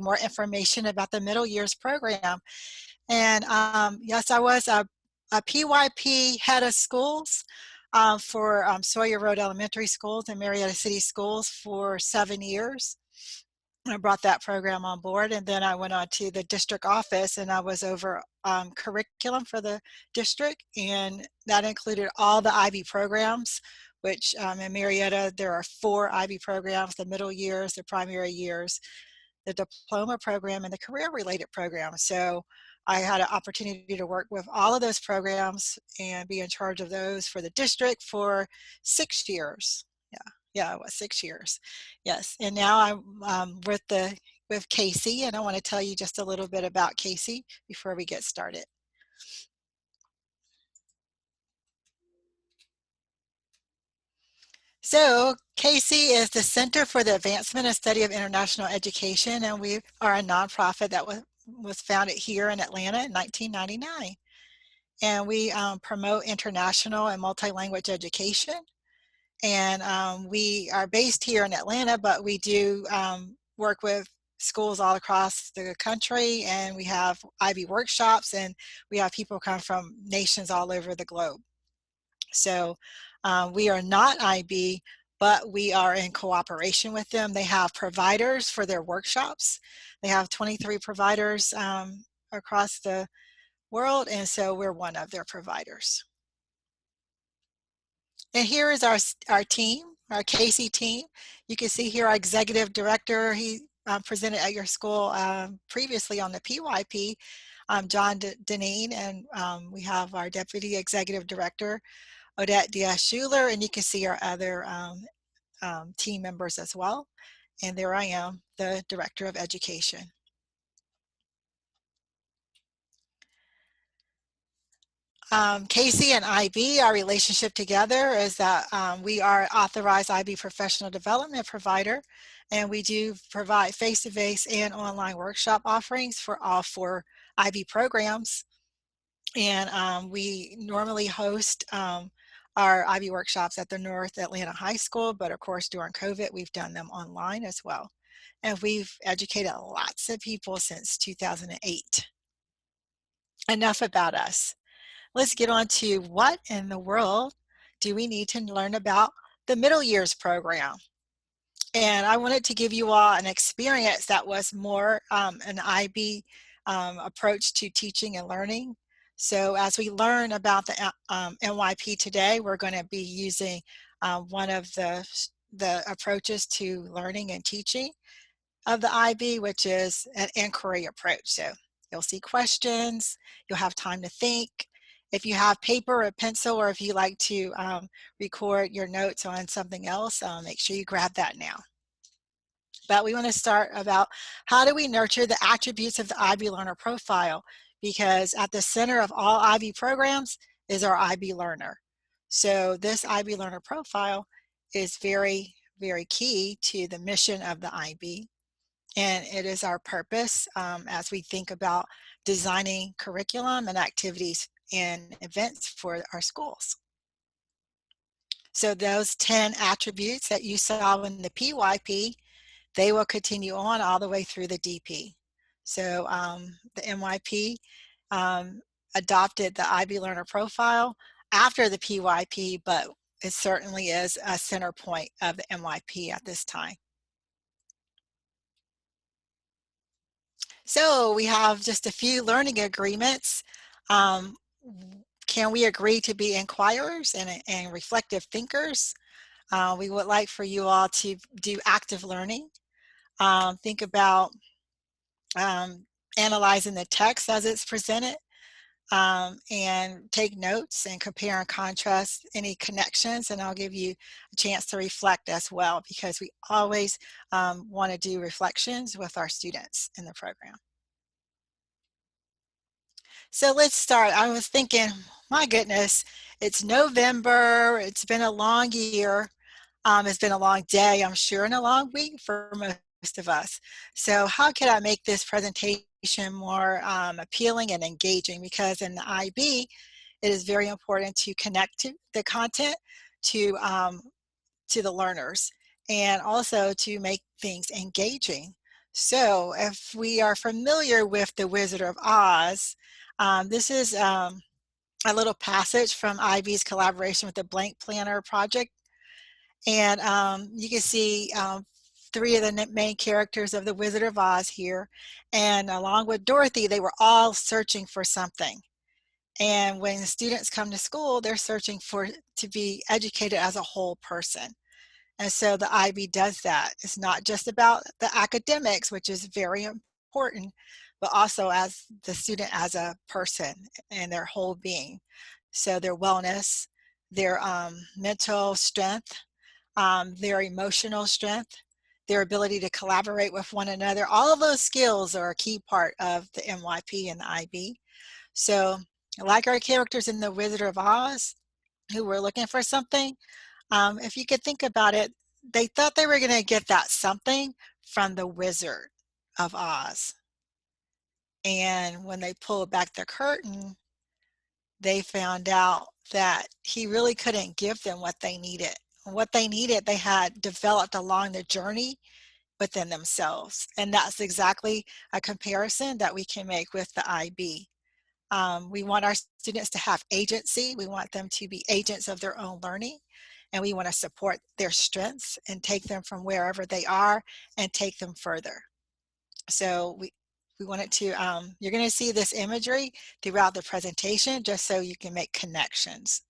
more information about the middle years program. And yes, I was a PYP head of schools for Sawyer Road Elementary Schools and Marietta City Schools for 7 years. I brought that program on board, and then I went on to the district office, and I was over curriculum for the district, and that included all the IB programs, which in Marietta there are 4 IB programs: the middle years, the primary years, the diploma program, and the career-related program. So I had an opportunity to work with all of those programs and be in charge of those for the district for 6 years. Yeah, it was 6 years. Yes, and now I'm with CASIE, and I want to tell you just a little bit about CASIE before we get started. So CASIE is the Center for the Advancement and Study of International Education, and we are a nonprofit that was founded here in Atlanta in 1999. And we promote international and multi-language education. And we are based here in Atlanta, but we do work with schools all across the country, and we have IB workshops, and we have people come from nations all over the globe. So we are not IB, but we are in cooperation with them. They have providers for their workshops. They have 23 providers across the world, and so we're one of their providers. And here is our team, our CASIE team. You can see here our executive director. He presented at your school previously on the PYP, John Deneen, and we have our deputy executive director, Odette Diaz-Schuler, and you can see our other team members as well. And there I am, the director of education. CASIE and IB, our relationship together is that we are authorized IB professional development provider, and we do provide face-to-face and online workshop offerings for all 4 IB programs. And we normally host our IB workshops at the North Atlanta High School, but of course during COVID we've done them online as well. And we've educated lots of people since 2008. Enough about us. Let's get on to what in the world do we need to learn about the middle years program. And I wanted to give you all an experience that was more an IB approach to teaching and learning. So as we learn about the MYP today, we're going to be using one of the approaches to learning and teaching of the IB, which is an inquiry approach. So you'll see questions, you'll have time to think. If you have paper or pencil, or if you like to record your notes on something else, make sure you grab that now. But we want to start about how do we nurture the attributes of the IB learner profile, because at the center of all IB programs is our IB learner. So this IB learner profile is very, very key to the mission of the IB. And it is our purpose as we think about designing curriculum and activities and events for our schools. So those 10 attributes that you saw in the PYP, they will continue on all the way through the DP. So the MYP adopted the IB learner profile after the PYP, but it certainly is a center point of the MYP at this time. So we have just a few learning agreements. Can we agree to be inquirers and reflective thinkers? We would like for you all to do active learning. Think about analyzing the text as it's presented, and take notes and compare and contrast any connections, and I'll give you a chance to reflect as well, because we always want to do reflections with our students in the program. So let's start. I was thinking, my goodness, it's November, it's been a long year, it's been a long day, I'm sure, and a long week for most of us. So how can I make this presentation more appealing and engaging? Because in the IB, it is very important to connect to the content to the learners, and also to make things engaging. So if we are familiar with The Wizard of Oz, this is a little passage from IB's collaboration with the Blank Planner project. And you can see three of the main characters of The Wizard of Oz here. And along with Dorothy, they were all searching for something. And when the students come to school, they're searching to be educated as a whole person. And so the IB does that. It's not just about the academics, which is very important, but also as the student as a person and their whole being. So their wellness, their mental strength, their emotional strength, their ability to collaborate with one another. All of those skills are a key part of the MYP and the IB. So like our characters in The Wizard of Oz, who were looking for something, if you could think about it, they thought they were going to get that something from the Wizard of Oz. And when they pulled back the curtain, they found out that he really couldn't give them what they needed. What they needed, they had developed along the journey within themselves. And that's exactly a comparison that we can make with the IB. We want our students to have agency. We want them to be agents of their own learning. And we want to support their strengths and take them from wherever they are and take them further. So we wanted to, you're going to see this imagery throughout the presentation just so you can make connections.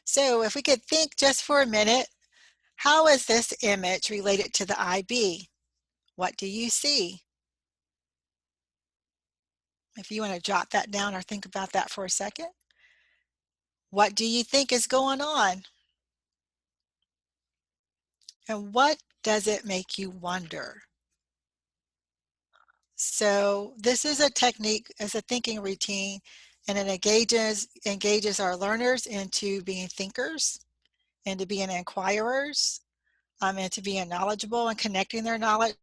So if we could think just for a minute, how is this image related to the IB? What do you see? If you want to jot that down or think about that for a second. What do you think is going on? And what does it make you wonder? So this is a technique, as a thinking routine, and it engages our learners into being thinkers, into being inquirers, into being knowledgeable and connecting their knowledge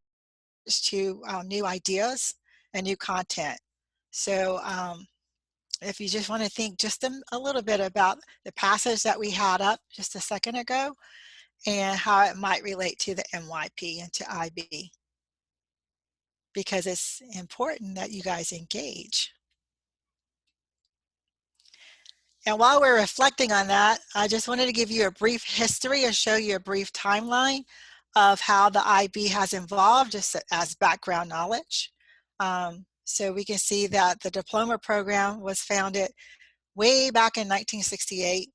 to new ideas and new content. So if you just want to think just a little bit about the passage that we had up just a second ago and how it might relate to the MYP and to IB, because it's important that you guys engage. And while we're reflecting on that, I just wanted to give you a brief history and show you a brief timeline of how the IB has evolved just as background knowledge. So we can see that the diploma program was founded way back in 1968.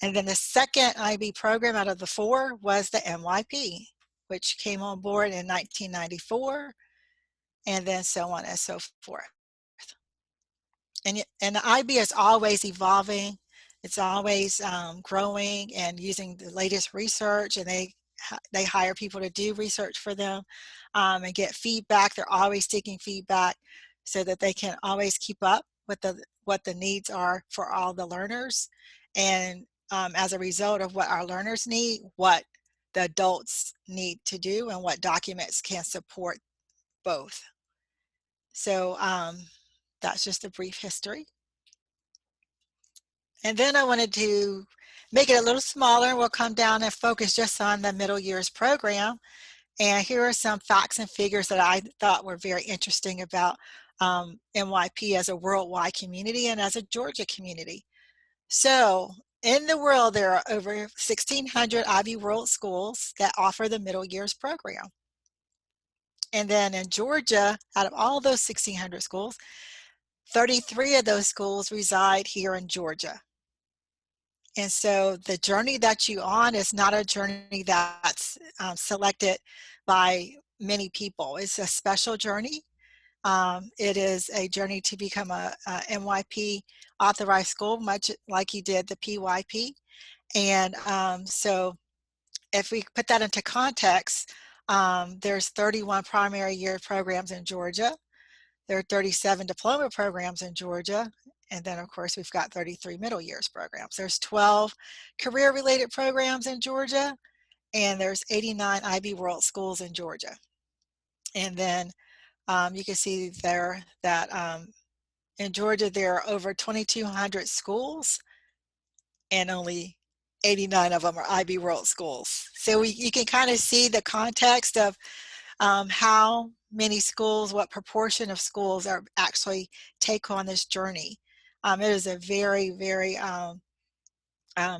And then the second IB program out of the four was the MYP, which came on board in 1994, and then so on and so forth. And the IB is always evolving. It's always growing and using the latest research, and they hire people to do research for them and get feedback. They're always seeking feedback so that they can always keep up with what the needs are for all the learners. And as a result of what our learners need, what the adults need to do, and what documents can support both. So that's just a brief history. And then I wanted to make it a little smaller. We'll come down and focus just on the middle years program. And here are some facts and figures that I thought were very interesting about MYP as a worldwide community and as a Georgia community. So in the world, there are over 1,600 IB World schools that offer the middle years program. And then in Georgia, out of all those 1,600 schools, 33 of those schools reside here in Georgia. And so the journey that you're on is not a journey that's selected by many people. It's a special journey. It is a journey to become a MYP authorized school, much like you did the PYP. And so if we put that into context, there's 31 primary year programs in Georgia. There are 37 diploma programs in Georgia. And then of course we've got 33 middle years programs. There's 12 career related programs in Georgia, and there's 89 IB World schools in Georgia. And then you can see there that in Georgia there are over 2,200 schools and only 89 of them are IB World Schools. So you can kind of see the context of how many schools, what proportion of schools are actually take on this journey. It is a very, very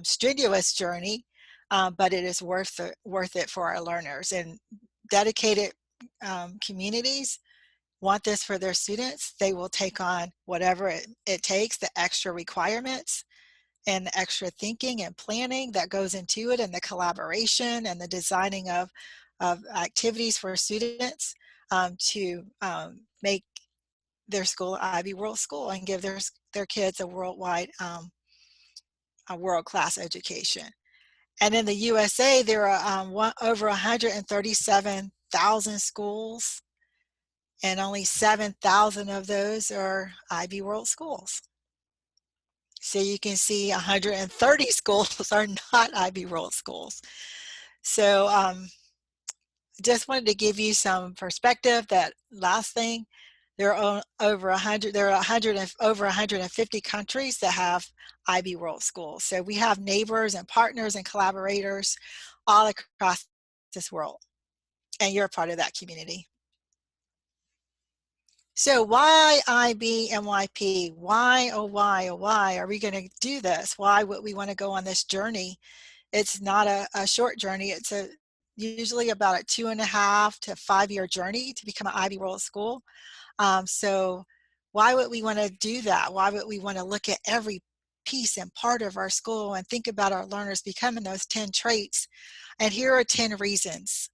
strenuous journey, but it is worth it for our learners. And dedicated communities want this for their students. They will take on whatever it takes, the extra requirements and the extra thinking and planning that goes into it, and the collaboration and the designing of activities for students to make their school an IB World School and give their kids a worldwide, a world-class education. And in the USA, there are over 137,000 schools, and only 7,000 of those are IB World Schools. So you can see 130 schools are not IB World Schools. So just wanted to give you some perspective. That last thing, there are over 100, there are 100 and over 150 countries that have IB World Schools. So we have neighbors and partners and collaborators all across this world, and you're a part of that community. So why IB MYP? Why, oh why, oh why are we going to do this? Why would we want to go on this journey? It's not a short journey. It's usually about a 2.5 to 5 year journey to become an IB World School. So why would we want to do that? Why would we want to look at every piece and part of our school and think about our learners becoming those 10 traits? And here are 10 reasons.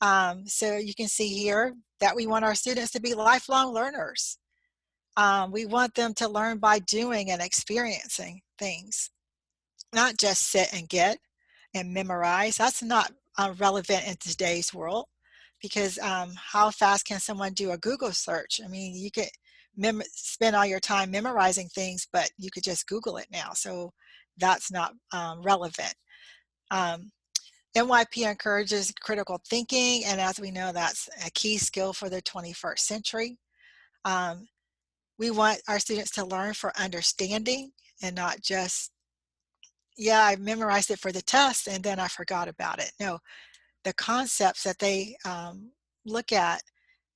So you can see here that we want our students to be lifelong learners. We want them to learn by doing and experiencing things, not just sit and get and memorize. That's not relevant in today's world, because how fast can someone do a Google search? I mean, you could spend all your time memorizing things, but you could just Google it now. So that's not relevant. MYP encourages critical thinking, and as we know, that's a key skill for the 21st century. We want our students to learn for understanding and not just, yeah, I memorized it for the test and then I forgot about it. No, the concepts that they look at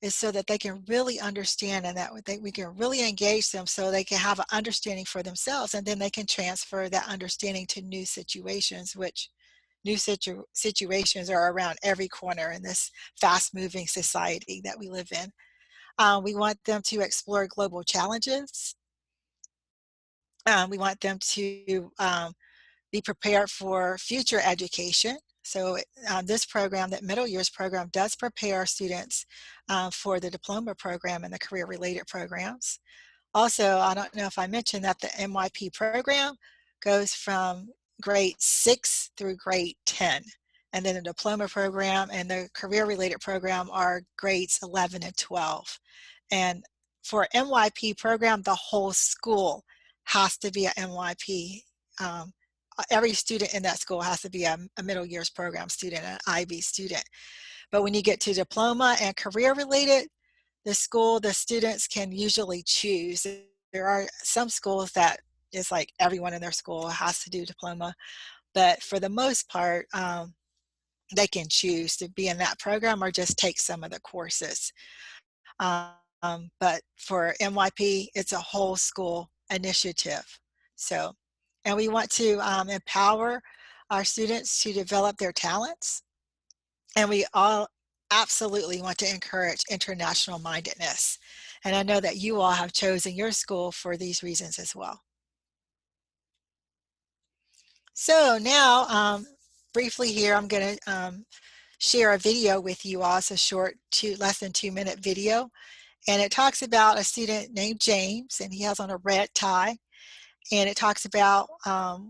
is so that they can really understand, and that we can really engage them so they can have an understanding for themselves, and then they can transfer that understanding to new situations, which new situations are around every corner in this fast-moving society that we live in. We want them to explore global challenges. We want them to be prepared for future education. So this program, that middle years program, does prepare students for the diploma program and the career-related programs. Also, I don't know if I mentioned that the MYP program goes from grade 6 through grade 10. And then the diploma program and the career-related program are grades 11 and 12. And for MYP program, the whole school has to be an MYP. Every student in that school has to be a middle years program student, an IB student. But when you get to diploma and career-related, the students can usually choose. There are some schools that it's like everyone in their school has to do diploma, but for the most part, they can choose to be in that program or just take some of the courses. But for MYP, it's a whole school initiative. So, and we want to empower our students to develop their talents, and we all absolutely want to encourage international mindedness. And I know that you all have chosen your school for these reasons as well. So now, briefly here, I'm going to share a video with you all. It's a short, less than 2-minute video. And it talks about a student named James, and he has on a red tie. And it talks about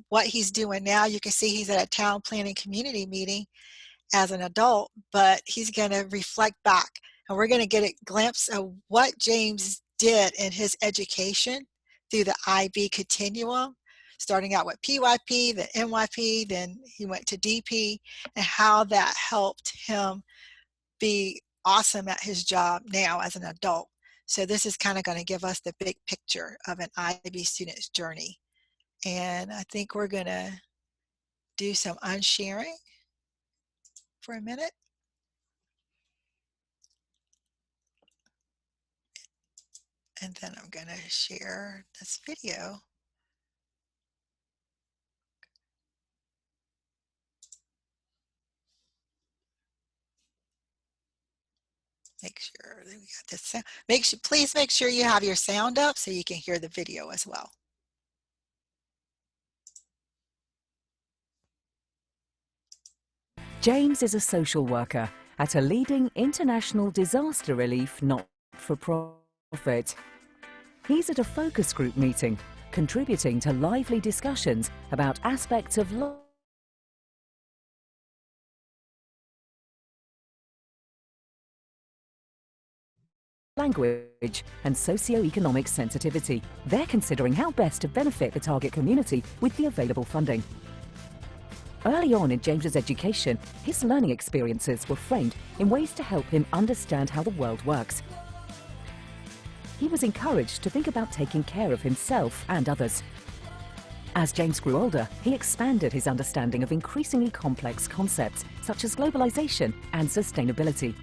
what he's doing now. You can see he's at a town planning community meeting as an adult, but he's going to reflect back, and we're going to get a glimpse of what James did in his education through the IB continuum, starting out with PYP, then NYP, then he went to DP, and how that helped him be awesome at his job now as an adult. So this is kind of going to give us the big picture of an IB student's journey. And I think we're going to do some unsharing for a minute. And then I'm going to share this video. Make sure that we got this sound. Please make sure you have your sound up so you can hear the video as well. James is a social worker at a leading international disaster relief not-for-profit. He's at a focus group meeting, contributing to lively discussions about aspects of language and socio-economic sensitivity. They're considering how best to benefit the target community with the available funding. Early on in James's education, his learning experiences were framed in ways to help him understand how the world works. He was encouraged to think about taking care of himself and others. As James grew older, he expanded his understanding of increasingly complex concepts such as globalization and sustainability.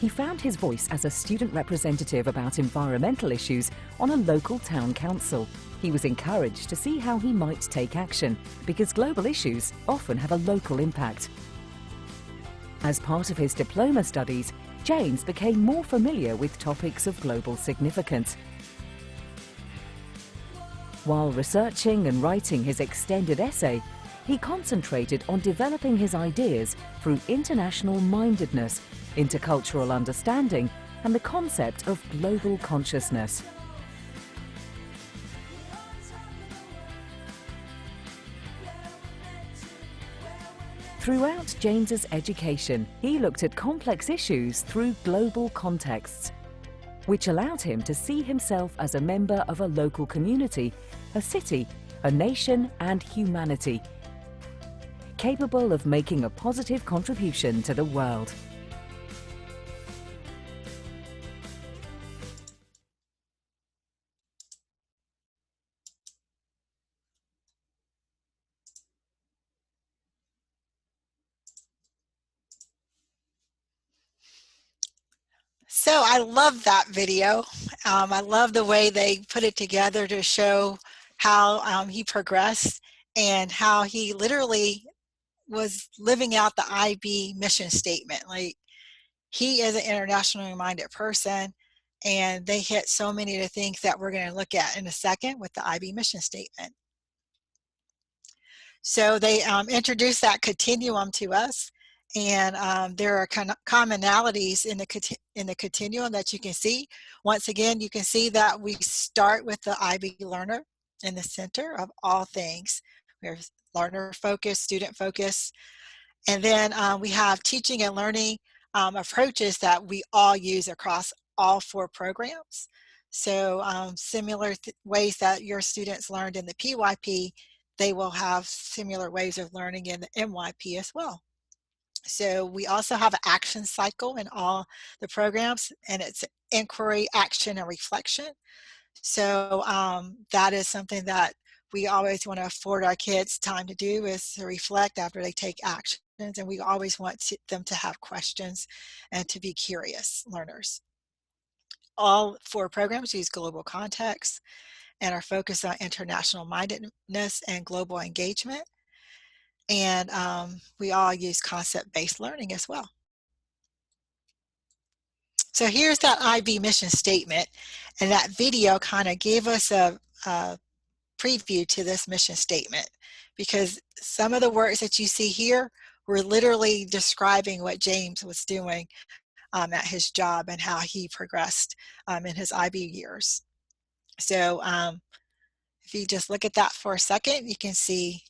He found his voice as a student representative about environmental issues on a local town council. He was encouraged to see how he might take action, because global issues often have a local impact. As part of his diploma studies, James became more familiar with topics of global significance. While researching and writing his extended essay, he concentrated on developing his ideas through international mindedness, intercultural understanding, and the concept of global consciousness. Throughout James's education, he looked at complex issues through global contexts, which allowed him to see himself as a member of a local community, a city, a nation, and humanity, capable of making a positive contribution to the world. So I love that video. I love the way they put it together to show how he progressed and how he literally was living out the IB mission statement. Like, he is an internationally minded person, and they hit so many of the things that we're going to look at in a second with the IB mission statement. So they introduced that continuum to us, and there are commonalities in the continuum that you can see. Once again, you can see that we start with the IB learner in the center of all things. We're learner focused, student focused, and then we have teaching and learning approaches that we all use across all 4 programs. So similar ways that your students learned in the PYP, they will have similar ways of learning in the MYP as well. So we also have an action cycle in all the programs, and it's inquiry, action, and reflection. So that is something that we always want to afford our kids time to do, is to reflect after they take actions, and we always want them to have questions and to be curious learners. All 4 programs use global context and are focused on international mindedness and global engagement. And we all use concept-based learning as well. So here's that IB mission statement, and that video kind of gave us a preview to this mission statement, because some of the words that you see here were literally describing what James was doing at his job and how he progressed in his IB years. So if you just look at that for a second, you can see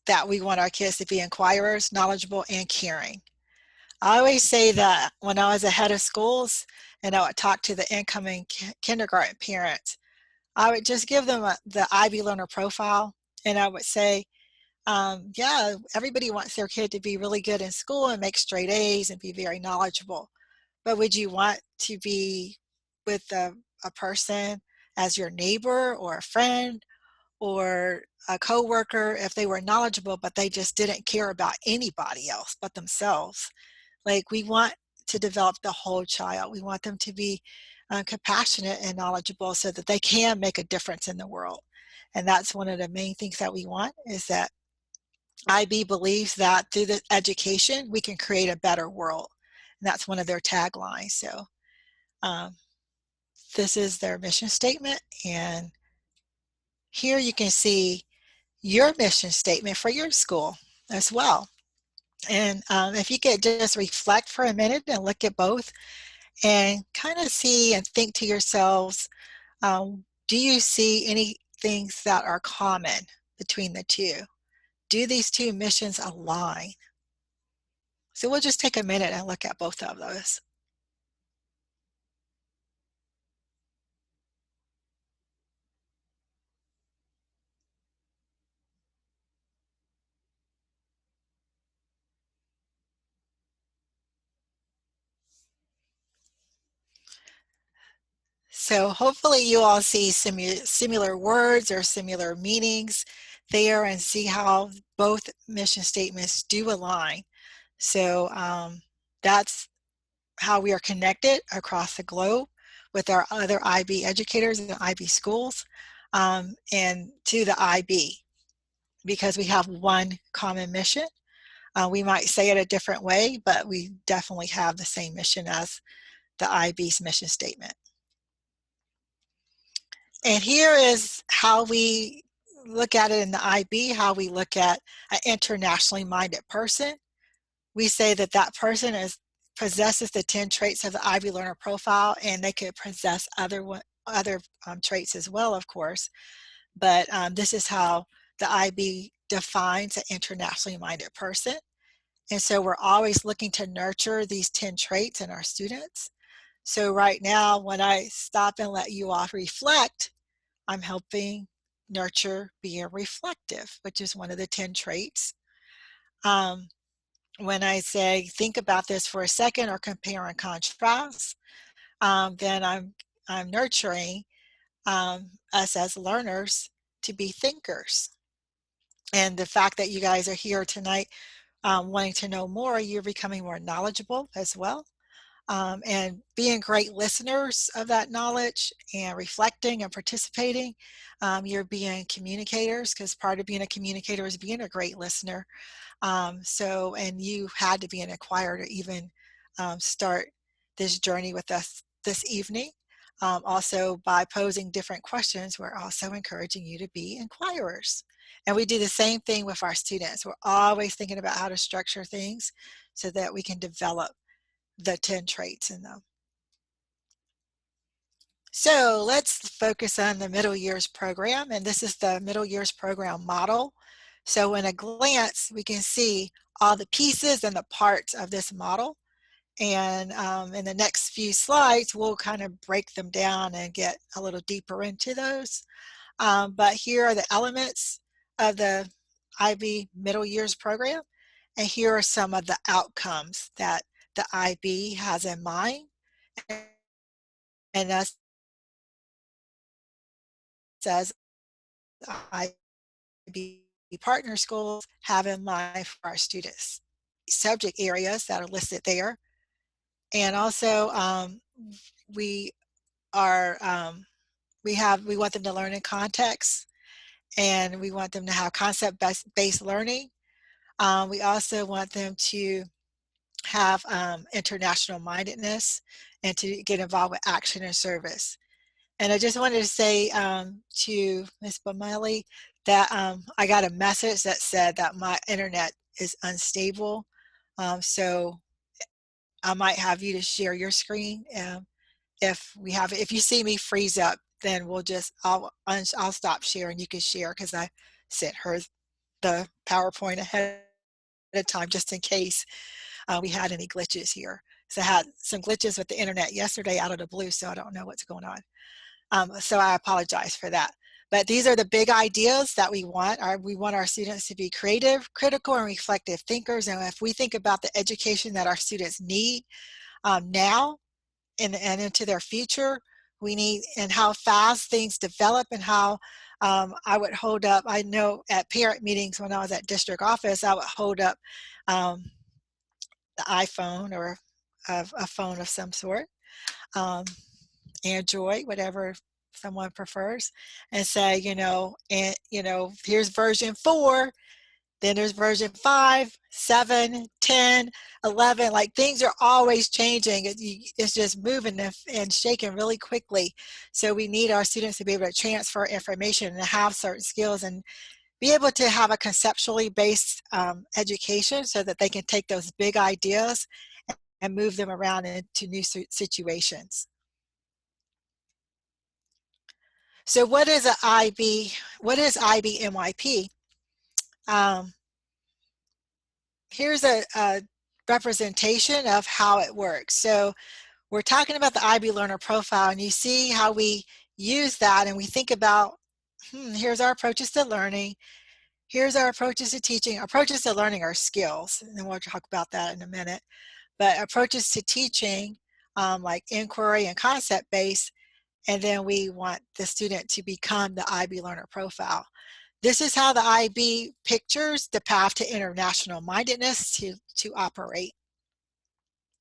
that we want our kids to be inquirers, knowledgeable, and caring. I always say that when I was a head of schools and I would talk to the incoming kindergarten parents, I would just give them the IB learner profile, and I would say, yeah, everybody wants their kid to be really good in school and make straight A's and be very knowledgeable. But would you want to be with a person as your neighbor or a friend, or a coworker, if they were knowledgeable, but they just didn't care about anybody else but themselves. Like, we want to develop the whole child. We want them to be compassionate and knowledgeable so that they can make a difference in the world. And that's one of the main things that we want, is that IB believes that through the education, we can create a better world. And that's one of their taglines. So um, this is their mission statement. And here you can see your mission statement for your school as well. And if you could just reflect for a minute and look at both and kind of see and think to yourselves, do you see any things that are common between the two? Do these two missions align? So we'll just take a minute and look at both of those. So hopefully you all see similar words or similar meanings there, and see how both mission statements do align. So that's how we are connected across the globe with our other IB educators and IB schools, and to the IB, because we have one common mission. We might say it a different way, but we definitely have the same mission as the IB's mission statement. And here is how we look at it in the IB, how we look at an internationally minded person. We say that that person possesses the 10 traits of the IB learner profile, and they could possess other traits as well, of course. But this is how the IB defines an internationally minded person. And so we're always looking to nurture these 10 traits in our students. So right now, when I stop and let you all reflect, I'm helping nurture being reflective, which is one of the 10 traits. When I say think about this for a second or compare and contrast, then I'm nurturing us as learners to be thinkers. And the fact that you guys are here tonight wanting to know more, you're becoming more knowledgeable as well. And being great listeners of that knowledge and reflecting and participating, you're being communicators, because part of being a communicator is being a great listener. And you had to be an inquirer to even start this journey with us this evening. Also, by posing different questions, we're also encouraging you to be inquirers. And we do the same thing with our students. We're always thinking about how to structure things so that we can develop the 10 traits in them. So let's focus on the middle years program, and this is the middle years program model. So in a glance, we can see all the pieces and the parts of this model. And in the next few slides, we'll kind of break them down and get a little deeper into those. But here are the elements of the IB middle years program. And here are some of the outcomes that the IB has in mind. And us as IB partner schools have in mind for our students. Subject areas that are listed there. And also we want them to learn in context, and we want them to have concept-based learning. We also want them to have international mindedness and to get involved with action and service. And I just wanted to say to Ms. Bomeli that I got a message that said that my internet is unstable. So I might have you to share your screen. If you see me freeze up, then I'll stop sharing. You can share, because I sent her the PowerPoint ahead of time just in case we had any glitches here. So I had some glitches with the internet yesterday out of the blue, so I don't know what's going on. So I apologize for that. But these are the big ideas that we want. We want our students to be creative, critical, and reflective thinkers. And if we think about the education that our students need now and into their future, we need, and how fast things develop, and how I would hold up, I know at parent meetings when I was at district office, I would hold up the iPhone or a phone of some sort, um, Android, whatever someone prefers, and say, here's version 4, then there's version 5, 7, 10, 11. Like, things are always changing. It's just moving and shaking really quickly. So we need our students to be able to transfer information and have certain skills and be able to have a conceptually based education so that they can take those big ideas and move them around into new situations. So what is an IB? What is IB MYP? Here's a representation of how it works. So we're talking about the IB learner profile, and you see how we use that, and we think about, here's our approaches to learning, here's our approaches to teaching. Approaches to learning are skills, and we'll talk about that in a minute. But approaches to teaching, like inquiry and concept-based, and then we want the student to become the IB learner profile. This is how the IB pictures the path to international mindedness to operate.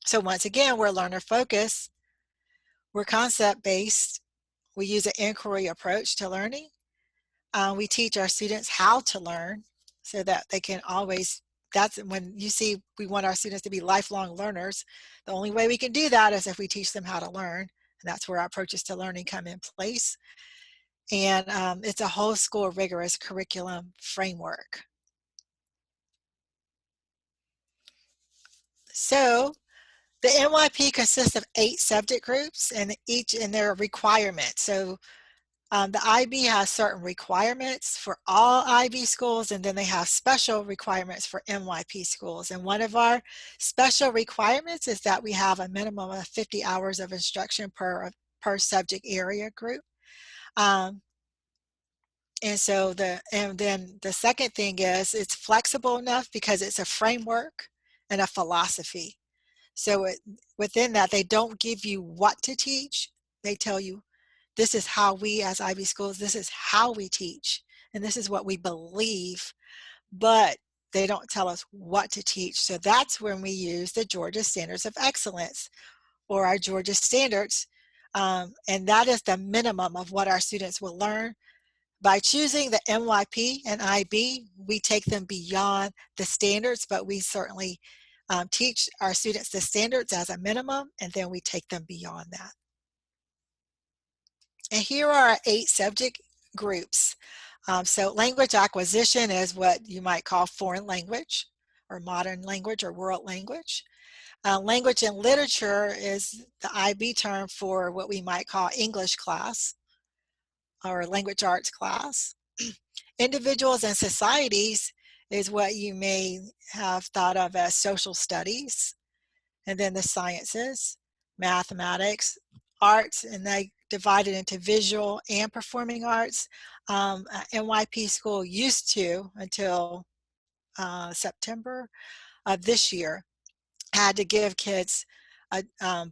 So once again, we're learner focused, we're concept based, we use an inquiry approach to learning. We teach our students how to learn so that they can always, that's when you see we want our students to be lifelong learners. The only way we can do that is if we teach them how to learn, and that's where our approaches to learning come in place. And it's a whole school rigorous curriculum framework. So the MYP consists of 8 subject groups and each in their requirements. So the IB has certain requirements for all IB schools, and then they have special requirements for MYP schools. And one of our special requirements is that we have a minimum of 50 hours of instruction per subject area group. And then the second thing is it's flexible enough because it's a framework and a philosophy. So within that, they don't give you what to teach. They tell you, this is how we as IB schools, this is how we teach, and this is what we believe, but they don't tell us what to teach. So that's when we use the Georgia Standards of Excellence, or our Georgia Standards, and that is the minimum of what our students will learn. By choosing the MYP and IB, we take them beyond the standards, but we certainly teach our students the standards as a minimum, and then we take them beyond that. And here are our 8 subject groups. So language acquisition is what you might call foreign language, or modern language, or world language. Language and literature is the IB term for what we might call English class, or language arts class. Individuals and societies is what you may have thought of as social studies, and then the sciences, mathematics, arts, and they divided into visual and performing arts. NYP school used to, until September of this year, had to give kids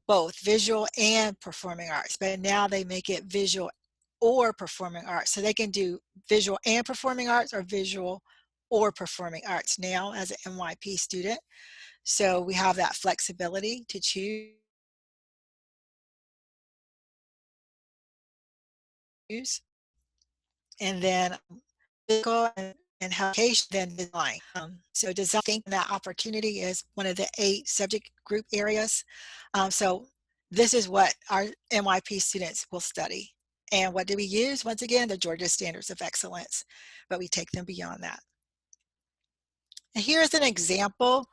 both visual and performing arts, but now they make it visual or performing arts. So they can do visual and performing arts, or visual or performing arts now as an NYP student. So we have that flexibility to choose. And then physical and health education, then design. So design, I think that opportunity is one of the 8 subject group areas. So this is what our NYP students will study. And what do we use? Once again, the Georgia Standards of Excellence, but we take them beyond that. And here's an example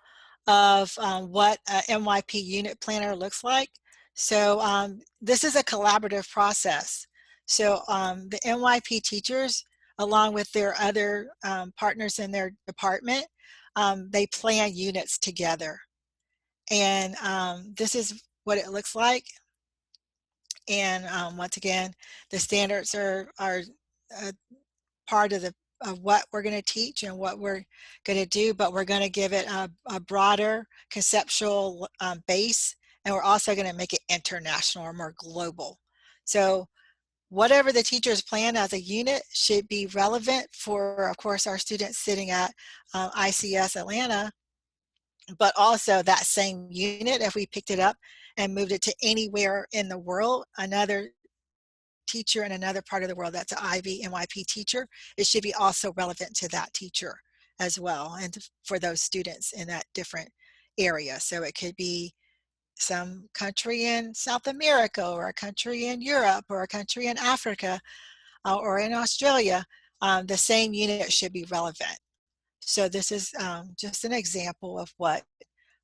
of what a NYP unit planner looks like. So this is a collaborative process. So the NYP teachers, along with their other partners in their department, they plan units together. And this is what it looks like. And once again, the standards are part of what we're going to teach and what we're going to do, but we're going to give it a broader conceptual base, and we're also going to make it international or more global. So whatever the teachers plan as a unit should be relevant for, of course, our students sitting at ICS Atlanta, but also that same unit, if we picked it up and moved it to anywhere in the world, another teacher in another part of the world that's an IB MYP teacher, it should be also relevant to that teacher as well, and for those students in that different area. So it could be some country in South America, or a country in Europe, or a country in Africa, or in Australia. The same unit should be relevant. So this is just an example of what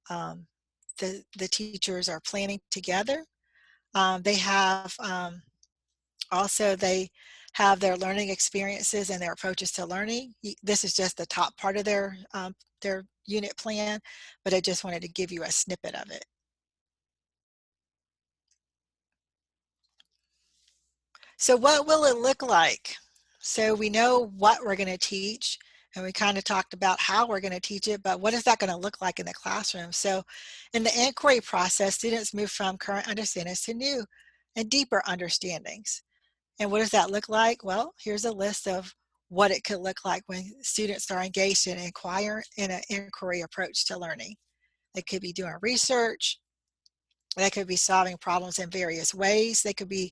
um, the teachers are planning together. They have also, they have their learning experiences and their approaches to learning. This is just the top part of their unit plan, but I just wanted to give you a snippet of it. So what will it look like? So we know what we're going to teach, and we kind of talked about how we're going to teach it, but what is that going to look like in the classroom? So in the inquiry process, students move from current understandings to new and deeper understandings. And what does that look like? Well, here's a list of what it could look like when students are engaged in an inquiry approach to learning. They could be doing research. They could be solving problems in various ways. They could be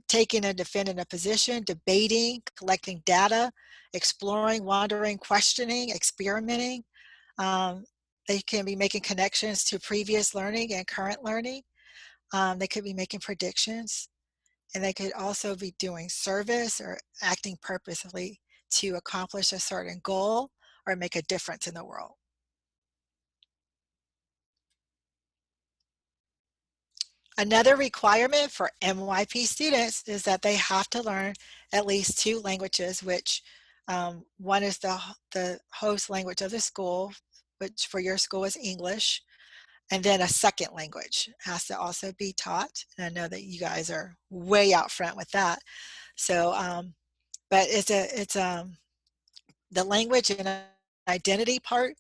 taking and defending a position, debating, collecting data, exploring, wondering, questioning, experimenting. Um, they can be making connections to previous learning and current learning. They could be making predictions. And they could also be doing service or acting purposefully to accomplish a certain goal or make a difference in the world. Another requirement for MYP students is that they have to learn at least 2 languages, which one is the host language of the school, which for your school is English, and then a second language has to also be taught. And I know that you guys are way out front with that. So, but the language and identity part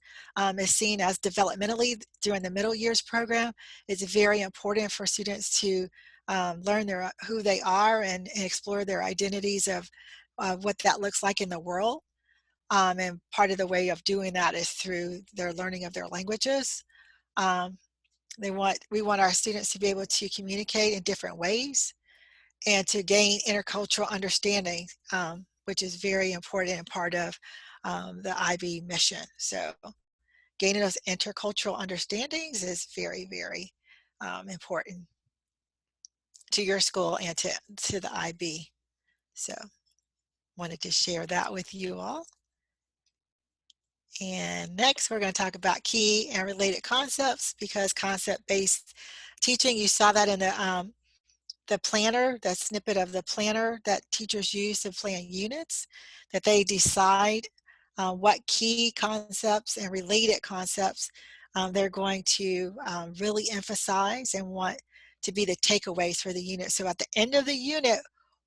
is seen as developmentally during the middle years program. It's very important for students to learn who they are and explore their identities of what that looks like in the world. And part of the way of doing that is through their learning of their languages. Um, we want our students to be able to communicate in different ways and to gain intercultural understanding, which is very important and part of the IB mission. So gaining those intercultural understandings is very, very important to your school and to the IB. So wanted to share that with you all. And next, we're going to talk about key and related concepts, because concept-based teaching, you saw that in the planner, the snippet of the planner that teachers use to plan units, that they decide what key concepts and related concepts they're going to really emphasize and want to be the takeaways for the unit. So at the end of the unit,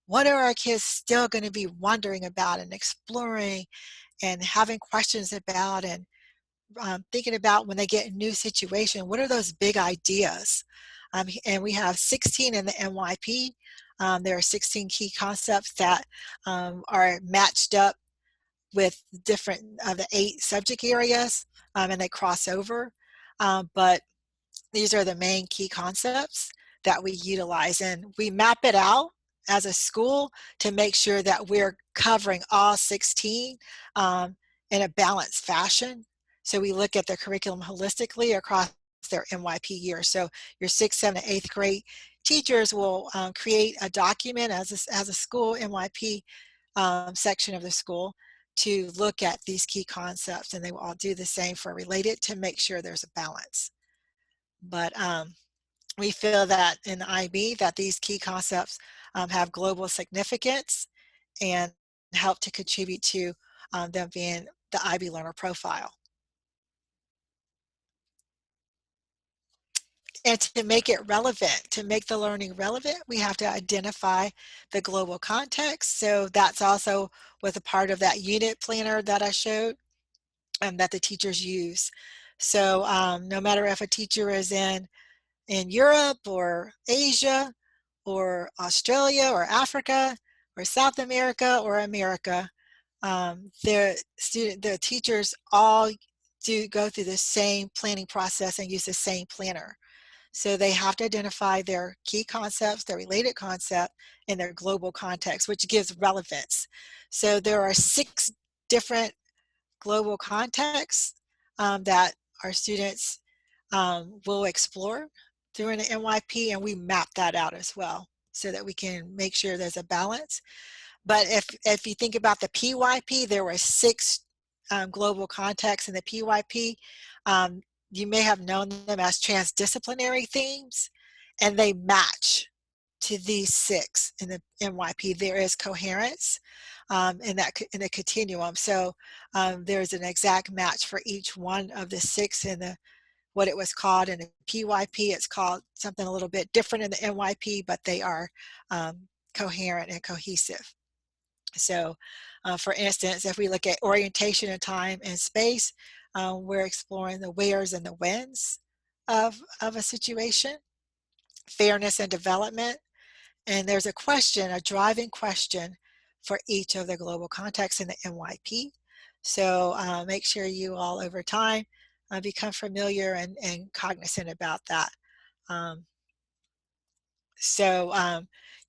what are our kids still going to be wondering about and exploring and having questions about, and thinking about when they get in a new situation, what are those big ideas? And we have 16 in the MYP. There are 16 key concepts that are matched up with different of the 8 subject areas, and they cross over. But these are the main key concepts that we utilize, and we map it out as a school to make sure that we're covering all 16 in a balanced fashion. So we look at the curriculum holistically across their MYP year. So your 6th, 7th, and 8th grade teachers will create a document as a school MYP section of the school to look at these key concepts, and they will all do the same for related to make sure there's a balance. But we feel that in IB that these key concepts have global significance and help to contribute to them being the IB learner profile. And to make it relevant, to make the learning relevant, we have to identify the global context. So that's also with a part of that unit planner that I showed that the teachers use. So no matter if a teacher is in Europe or Asia or Australia or Africa or South America or America, the teachers all do go through the same planning process and use the same planner. So they have to identify their key concepts, their related concept, and their global context, which gives relevance. So there are 6 different global contexts that our students will explore during the MYP, and we map that out as well so that we can make sure there's a balance. But if you think about the PYP, there were 6 global contexts in the PYP. You may have known them as transdisciplinary themes, and they match to these 6 in the MYP. There is coherence in the continuum. So there's an exact match for each one of the 6 in the what it was called in the PYP. It's called something a little bit different in the MYP, but they are coherent and cohesive. So for instance, if we look at orientation in time and space, we're exploring the wheres and the whens of a situation, fairness and development, and there's a question, a driving question for each of the global contexts in the MYP. So make sure you all over time become familiar and cognizant about that. Um,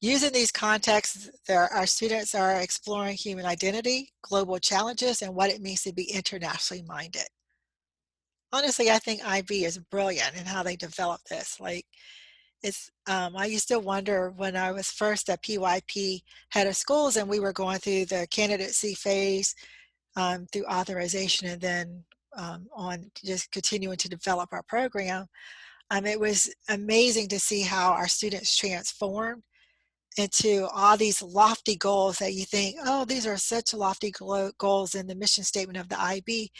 Using these contexts, our students are exploring human identity, global challenges, and what it means to be internationally minded. Honestly, I think IB is brilliant in how they develop this. Like, I used to wonder when I was first at PYP head of schools and we were going through the candidacy phase through authorization and then on just continuing to develop our program. It was amazing to see how our students transformed into all these lofty goals that you think, oh, these are such lofty goals in the mission statement of the IB,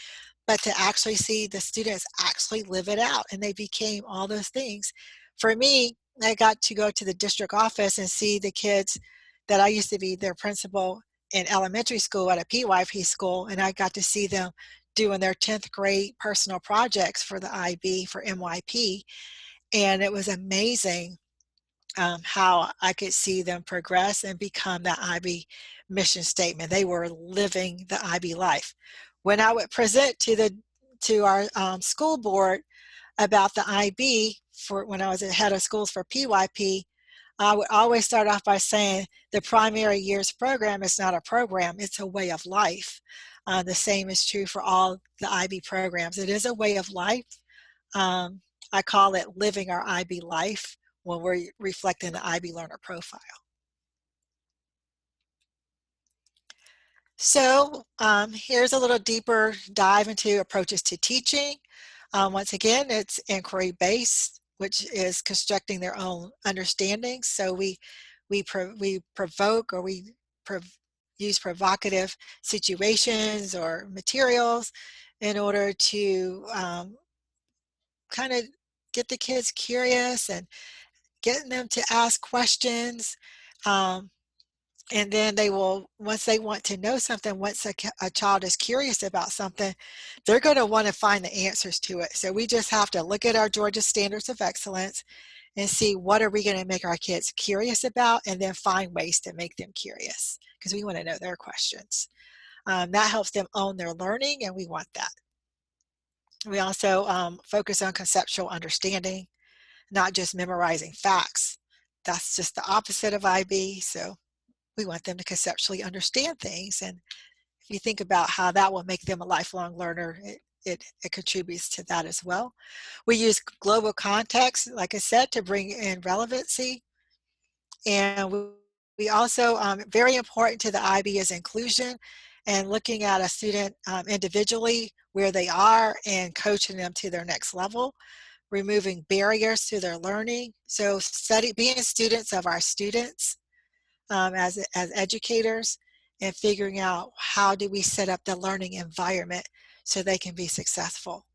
but to actually see the students actually live it out and they became all those things. For me, I got to go to the district office and see the kids that I used to be their principal in elementary school at a PYP school, and I got to see them doing their 10th grade personal projects for the IB for MYP, and it was amazing how I could see them progress and become that IB mission statement. They were living the IB life. When I would present to our school board about the IB for when I was at head of schools for PYP, I would always start off by saying the primary years program is not a program, it's a way of life. The same is true for all the IB programs. It is a way of life. Um, I call it living our IB life when we're reflecting the IB learner profile. So here's a little deeper dive into approaches to teaching. Once again, it's inquiry-based, which is constructing their own understanding. So we provoke or we use provocative situations or materials in order to kind of get the kids curious and getting them to ask questions. And then they will, once they want to know something, once a child is curious about something, they're going to want to find the answers to it. So we just have to look at our Georgia Standards of Excellence and see what are we going to make our kids curious about, and then find ways to make them curious because we want to know their questions. That helps them own their learning, and we want that. We also focus on conceptual understanding, not just memorizing facts. That's just the opposite of IB. So we want them to conceptually understand things. And if you think about how that will make them a lifelong learner, it contributes to that as well. We use global context, like I said, to bring in relevancy. And we also, very important to the IB is inclusion and looking at a student individually where they are and coaching them to their next level, removing barriers to their learning. So being students of our students, as educators, and figuring out how do we set up the learning environment so they can be successful.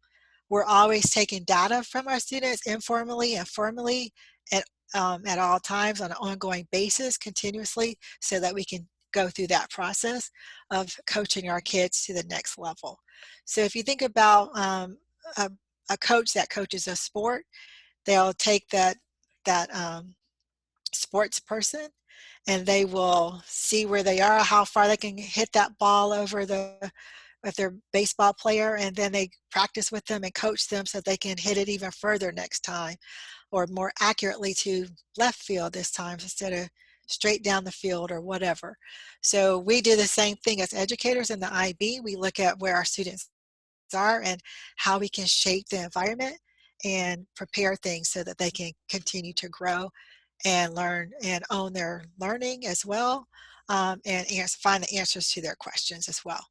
We're always taking data from our students informally and formally at all times on an ongoing basis continuously so that we can go through that process of coaching our kids to the next level. So if you think about a coach that coaches a sport, they'll take that sports person, and they will see where they are, how far they can hit that ball over if they're a baseball player, and then they practice with them and coach them so they can hit it even further next time, or more accurately to left field this time instead of straight down the field or whatever. So we do the same thing as educators in the IB. We look at where our students are and how we can shape the environment and prepare things so that they can continue to grow and learn and own their learning as well, and find the answers to their questions as well.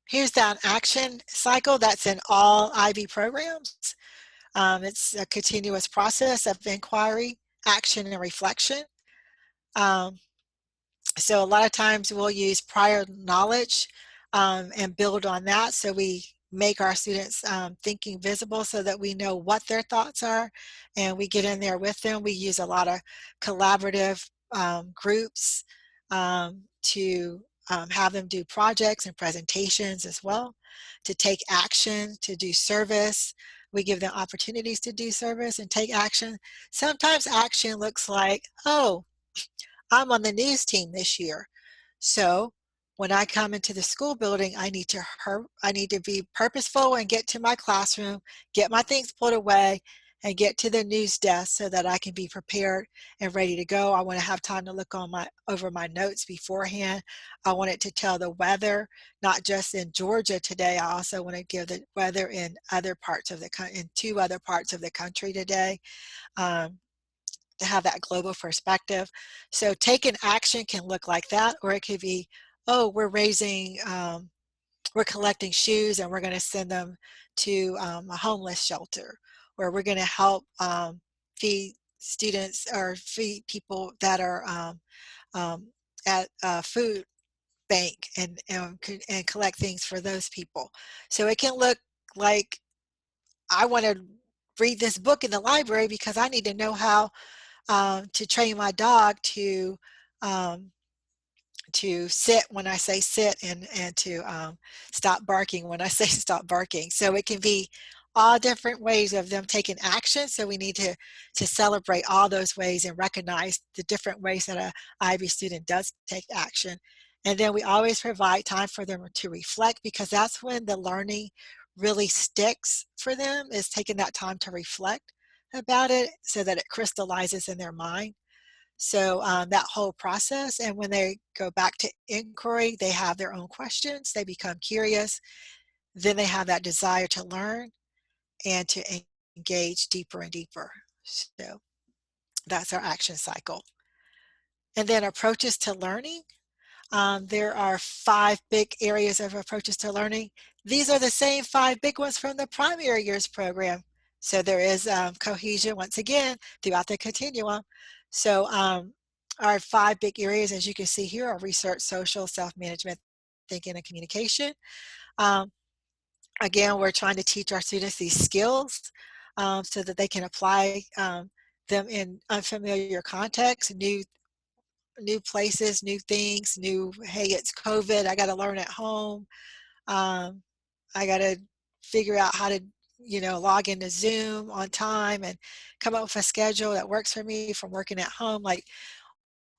Here's that action cycle that's in all IB programs. It's a continuous process of inquiry, action, and reflection. Um, so a lot of times we'll use prior knowledge and build on that. So we make our students thinking visible so that we know what their thoughts are, and we get in there with them. We use a lot of collaborative groups to have them do projects and presentations as well, to take action, to do service. We give them opportunities to do service and take action. Sometimes action looks like, oh, I'm on the news team this year. So when I come into the school building, I need to be purposeful and get to my classroom, get my things put away, and get to the news desk so that I can be prepared and ready to go. I want to have time to look over my notes beforehand. I want it to tell the weather, not just in Georgia today. I also want to give the weather in two other parts of the country today. To have that global perspective. So taking action can look like that, or it could be, oh, we're collecting shoes and we're going to send them to a homeless shelter, or we're going to help feed students or feed people that are at a food bank and collect things for those people. So it can look like, I want to read this book in the library because I need to know how to train my dog um, to sit when I say sit, and to stop barking when I say stop barking. So it can be all different ways of them taking action. So we need to celebrate all those ways and recognize the different ways that a IB student does take action. And then we always provide time for them to reflect, because that's when the learning really sticks for them, is taking that time to reflect about it so that it crystallizes in their mind. So that whole process, and when they go back to inquiry, they have their own questions, they become curious, then they have that desire to learn and to engage deeper and deeper. So that's our action cycle. And then approaches to learning. There are 5 big areas of approaches to learning. These are the same 5 big ones from the primary years program. So there is cohesion, once again, throughout the continuum. So our 5 big areas, as you can see here, are research, social, self-management, thinking, and communication. Again, we're trying to teach our students these skills so that they can apply them in unfamiliar contexts, new places, new things, hey, it's COVID, I got to learn at home. I got to figure out how to, log into Zoom on time and come up with a schedule that works for me from working at home. Like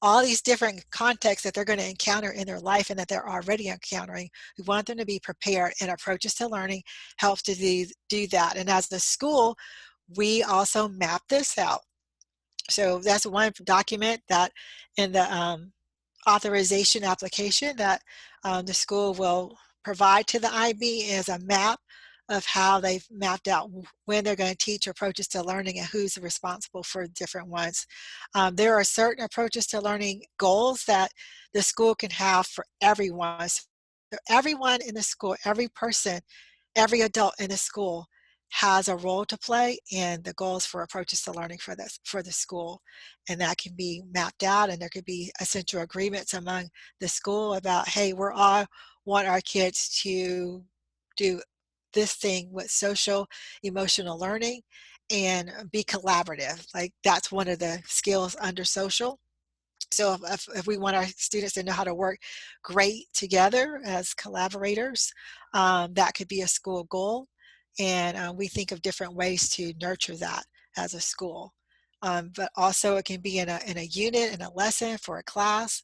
all these different contexts that they're going to encounter in their life and that they're already encountering. We want them to be prepared, and approaches to learning helps to do that. And as the school, we also map this out. So that's one document that in the authorization application that the school will provide to the IB is a map of how they've mapped out when they're going to teach approaches to learning and who's responsible for different ones. There are certain approaches to learning goals that the school can have for everyone. So everyone in the school, every person, every adult in the school has a role to play in the goals for approaches to learning for the school. And that can be mapped out, and there could be essential agreements among the school about, hey, we're all want our kids to do this thing with social emotional learning and be collaborative. Like that's one of the skills under social. So if we want our students to know how to work great together as collaborators, that could be a school goal. And we think of different ways to nurture that as a school. but also it can be in a unit, in a lesson for a class,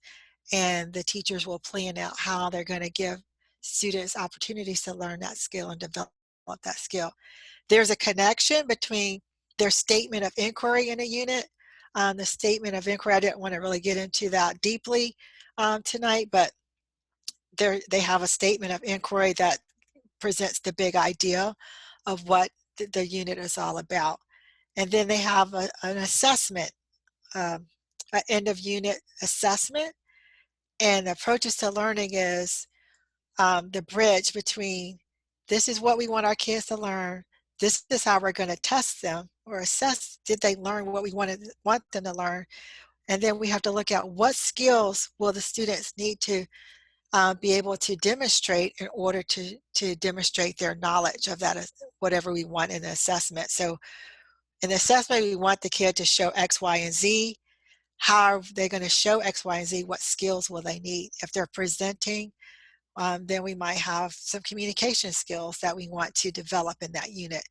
and the teachers will plan out how they're going to give students opportunities to learn that skill and develop that skill. There's a connection between their statement of inquiry in a unit. The statement of inquiry, I didn't want to really get into that deeply tonight, but they have a statement of inquiry that presents the big idea of what the unit is all about. And then they have an assessment, an end of unit assessment. And the approaches to learning is the bridge between this is what we want our kids to learn, this is how we're going to test them or assess did they learn what we want them to learn, and then we have to look at what skills will the students need to be able to demonstrate in order to demonstrate their knowledge of that whatever we want in the assessment. So in the assessment, we want the kid to show X, Y, and Z. How are they going to show X, Y, and Z? What skills will they need? If they're presenting, then we might have some communication skills that we want to develop in that unit.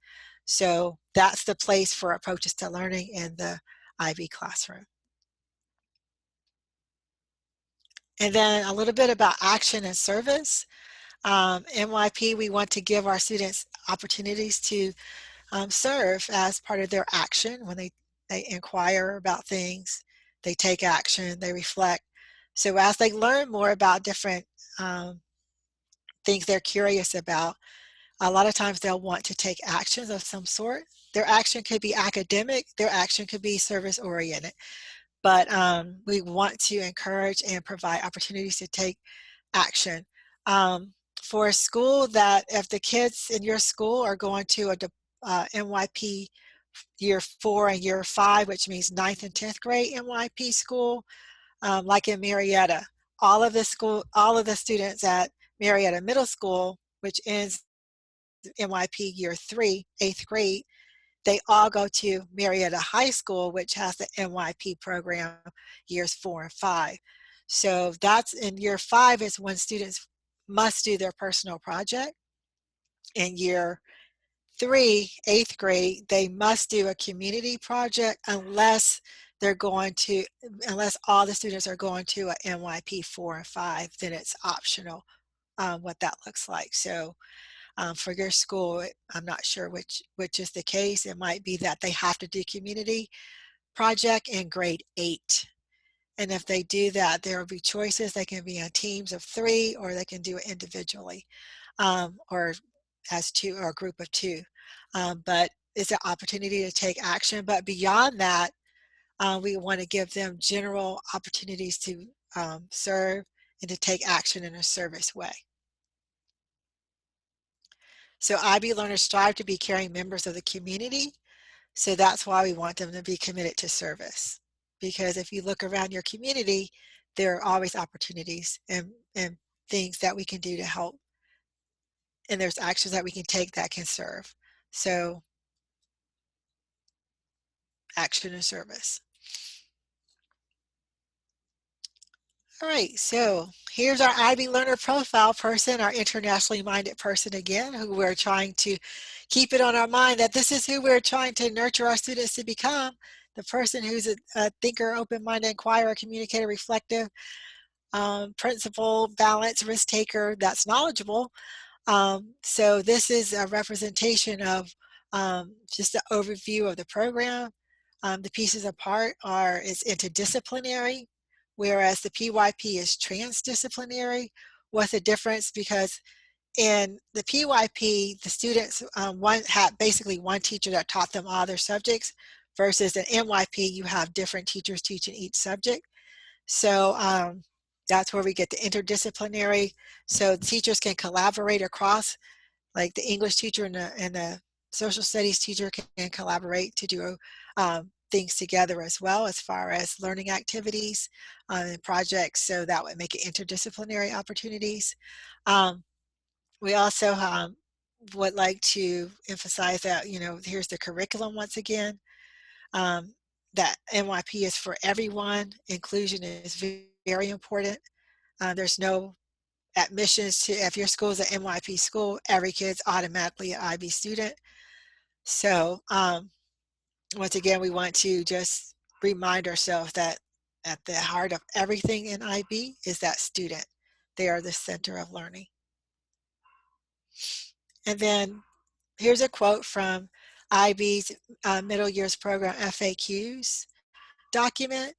So that's the place for approaches to learning in the IB classroom. And then a little bit about action and service. MYP, we want to give our students opportunities to serve as part of their action when they inquire about things, they take action, they reflect. So as they learn more about different things they're curious about, a lot of times they'll want to take actions of some sort. Their action could be academic, their action could be service oriented, but we want to encourage and provide opportunities to take action. For a school that if the kids in your school are going to a MYP year 4 and year 5, which means 9th and 10th grade MYP school, like in Marietta, all of the students at Marietta Middle School, which ends MYP year 3, 8th grade, they all go to Marietta High School, which has the MYP program years 4 and 5. So that's in year 5 is when students must do their personal project. In year 3, 8th grade, they must do a community project unless all the students are going to a MYP 4 and 5, then it's optional what that looks like. So for your school, I'm not sure which is the case. It might be that they have to do community project in grade 8. And if they do that, there will be choices. They can be on teams of 3, or they can do it individually, or as 2 or a group of 2. But it's an opportunity to take action. But beyond that, we want to give them general opportunities to serve and to take action in a service way. So IB learners strive to be caring members of the community. So that's why we want them to be committed to service. Because if you look around your community, there are always opportunities and things that we can do to help. And there's actions that we can take that can serve. So action and service. All right, so here's our IB learner profile person, our internationally minded person again, who we're trying to keep it on our mind that this is who we're trying to nurture our students to become, the person who's a thinker, open-minded, inquirer, communicator, reflective, principled, balanced, risk taker, that's knowledgeable. So this is a representation of just an overview of the program. The pieces apart is interdisciplinary, whereas the PYP is transdisciplinary. What's the difference? Because in the PYP, the students had basically one teacher that taught them all their subjects, versus in MYP, you have different teachers teaching each subject. So that's where we get the interdisciplinary. So teachers can collaborate across, like the English teacher and the social studies teacher can collaborate to do things together as well, as far as learning activities and projects. So that would make it interdisciplinary opportunities. We also would like to emphasize that, here's the curriculum once again, that MYP is for everyone. Inclusion is very important. There's no admissions to, if your school is an MYP school, every kid's automatically an IB student. So once again, we want to just remind ourselves that at the heart of everything in IB is that student. They are the center of learning. And then here's a quote from IB's Middle Years Program FAQs document.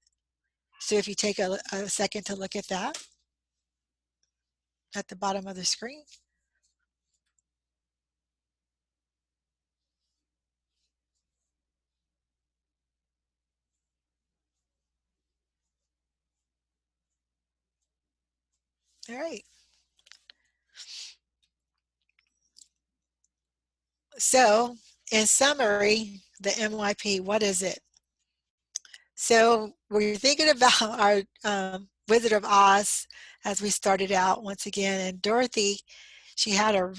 So if you take a second to look at that at the bottom of the screen. All right. So in summary, the MYP, what is it? So we're thinking about our Wizard of Oz as we started out once again. And Dorothy, she had her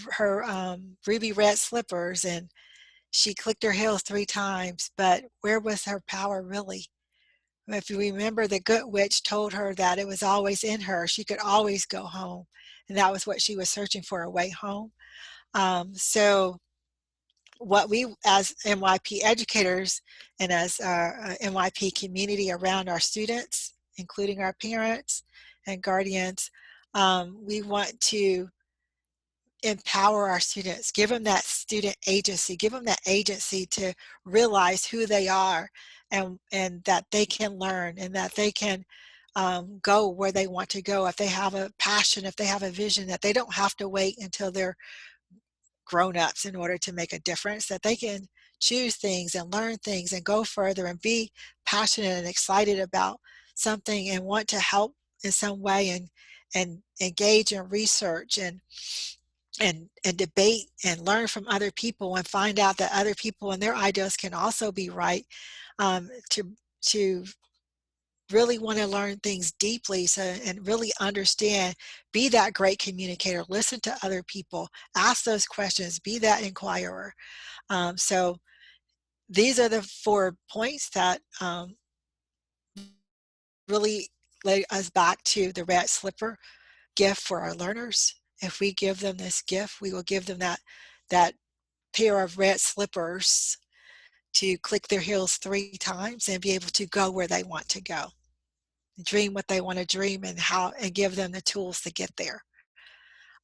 ruby red slippers and she clicked her heels 3 times, but where was her power really? If you remember, the good witch told her that it was always in her. She could always go home. And that was what she was searching for, a way home. So what we as MYP educators and as our MYP community around our students, including our parents and guardians, we want to empower our students, give them that student agency, give them that agency to realize who they are and that they can learn and that they can go where they want to go. If they have a passion, if they have a vision, that they don't have to wait until they're grown-ups in order to make a difference, that they can choose things and learn things and go further and be passionate and excited about something and want to help in some way and engage in research and debate and learn from other people and find out that other people and their ideas can also be right, to really want to learn things deeply and really understand, be that great communicator, listen to other people, ask those questions, be that inquirer. So these are the 4 points that really lay us back to the red slipper gift for our learners. If we give them this gift, we will give them that pair of red slippers to click their heels 3 times and be able to go where they want to go, dream what they want to dream, and give them the tools to get there.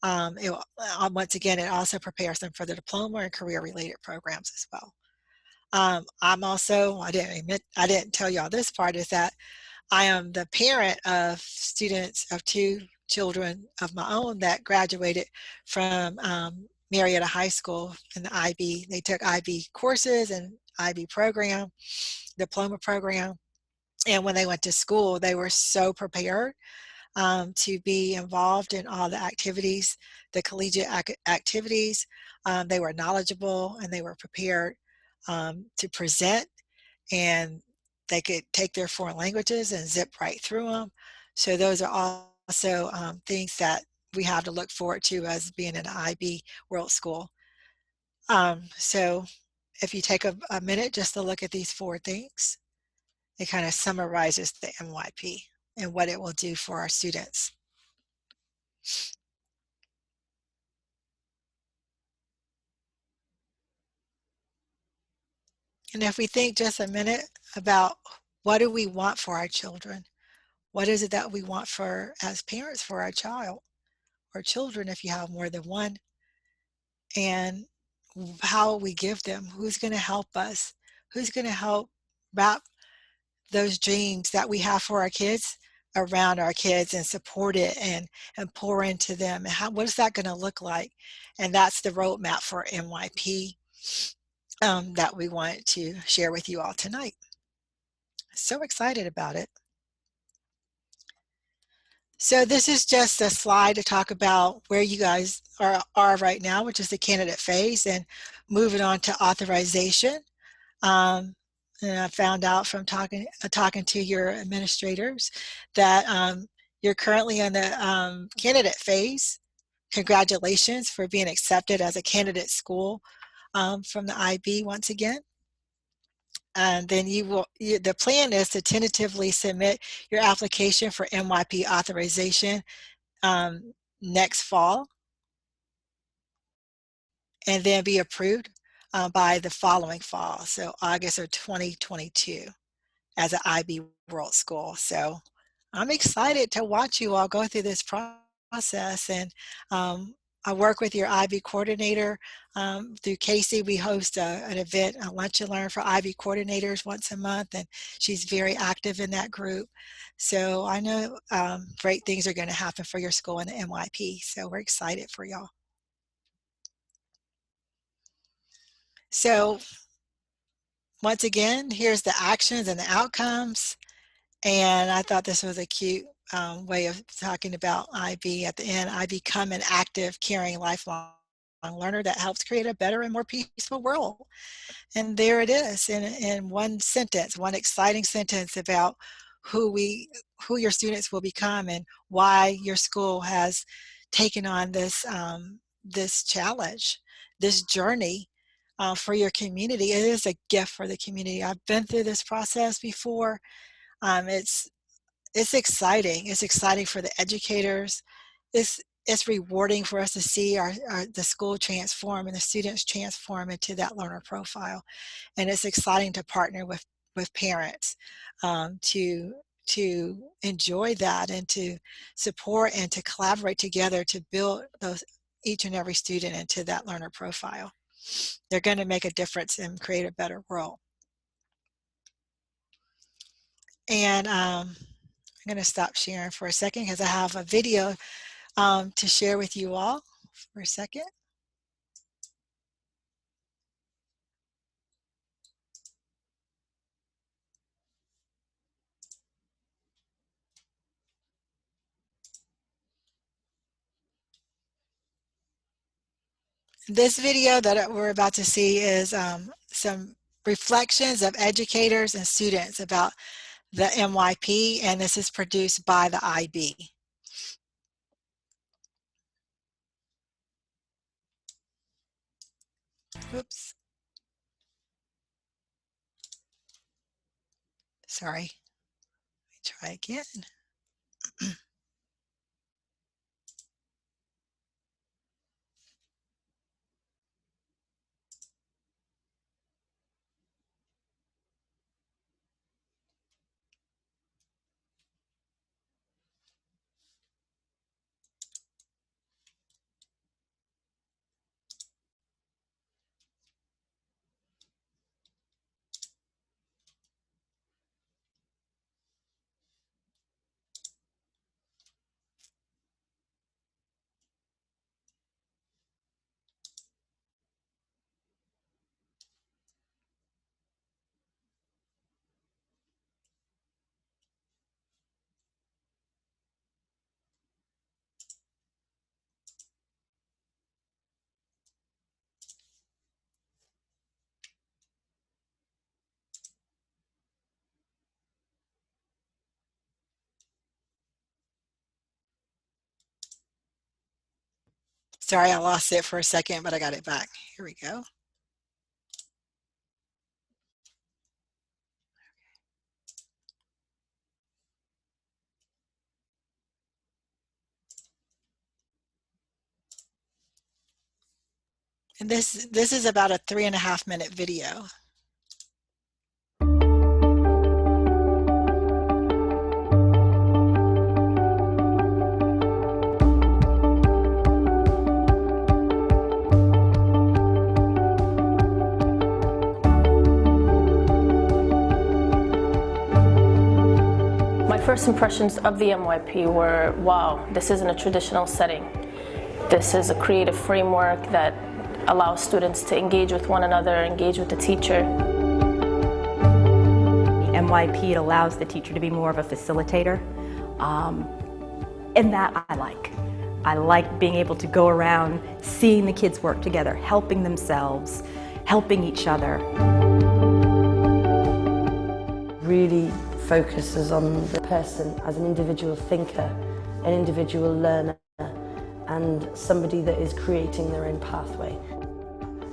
Once again, it also prepares them for the diploma and career related programs as well. I'm also, I didn't tell y'all this part, is that I am the parent of students, of 2 children of my own that graduated from Marietta High School in the IB. They took IB courses and IB program, diploma program. And when they went to school, they were so prepared to be involved in all the activities, the collegiate activities. They were knowledgeable and they were prepared to present, and they could take their foreign languages and zip right through them. So those are also things that we have to look forward to as being an IB World School. So if you take a minute just to look at these 4 things, it kind of summarizes the MYP and what it will do for our students. And if we think just a minute about what do we want for our children? What is it that we want for, as parents, for our child or children if you have more than one? And how we give them, who's going to help us, who's going to help wrap those dreams that we have for our kids around our kids and support it and pour into them, and what is that going to look like? And that's the roadmap for MYP that we want to share with you all tonight. So excited about it. So this is just a slide to talk about where you guys are right now, which is the candidate phase, and moving on to authorization. And I found out from talking to your administrators that you're currently in the candidate phase. Congratulations for being accepted as a candidate school from the IB once again. And then the plan is to tentatively submit your application for MYP authorization next fall, and then be approved by the following fall, so August of 2022 as an IB World School. So I'm excited to watch you all go through this process. And I work with your IB coordinator through CASIE. We host an event, a Lunch and Learn for IB coordinators once a month, and she's very active in that group. So I know great things are going to happen for your school in the MYP. So we're excited for y'all. So once again, here's the actions and the outcomes. And I thought this was a cute way of talking about IB at the end. I become an active, caring, lifelong learner that helps create a better and more peaceful world. And there it is in one sentence, one exciting sentence about who your students will become and why your school has taken on this this challenge, this journey for your community. It is a gift for the community. I've been through this process before. It's exciting. It's exciting for the educators. It's rewarding for us to see the school transform and the students transform into that learner profile. And it's exciting to partner with parents to enjoy that and to support and to collaborate together to build each and every student into that learner profile. They're going to make a difference and create a better world. And I'm going to stop sharing for a second because I have a video to share with you all for a second. This video that we're about to see is some reflections of educators and students about the MYP, and this is produced by the IB. Oops. Sorry. Let me try again. Sorry, I lost it for a second, but I got it back. Here we go. And this is about a 3.5-minute video. My first impressions of the MYP were, wow, this isn't a traditional setting. This is a creative framework that allows students to engage with one another, engage with the teacher. The MYP, it allows the teacher to be more of a facilitator, and that I like. I like being able to go around, seeing the kids work together, helping themselves, helping each other. Really focuses on the person as an individual thinker, an individual learner, and somebody that is creating their own pathway.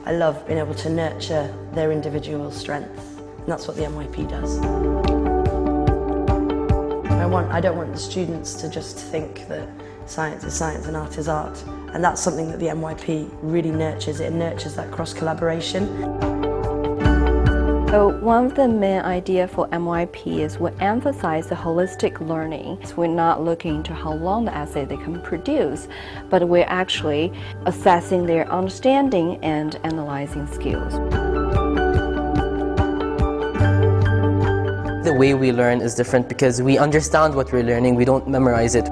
I love being able to nurture their individual strengths, and that's what the MYP does. I don't want the students to just think that science is science and art is art. And that's something that the MYP really nurtures. It nurtures that cross-collaboration. So one of the main ideas for MYP is we emphasize the holistic learning. So we're not looking into how long the essay they can produce, but we're actually assessing their understanding and analyzing skills. The way we learn is different because we understand what we're learning, we don't memorize it.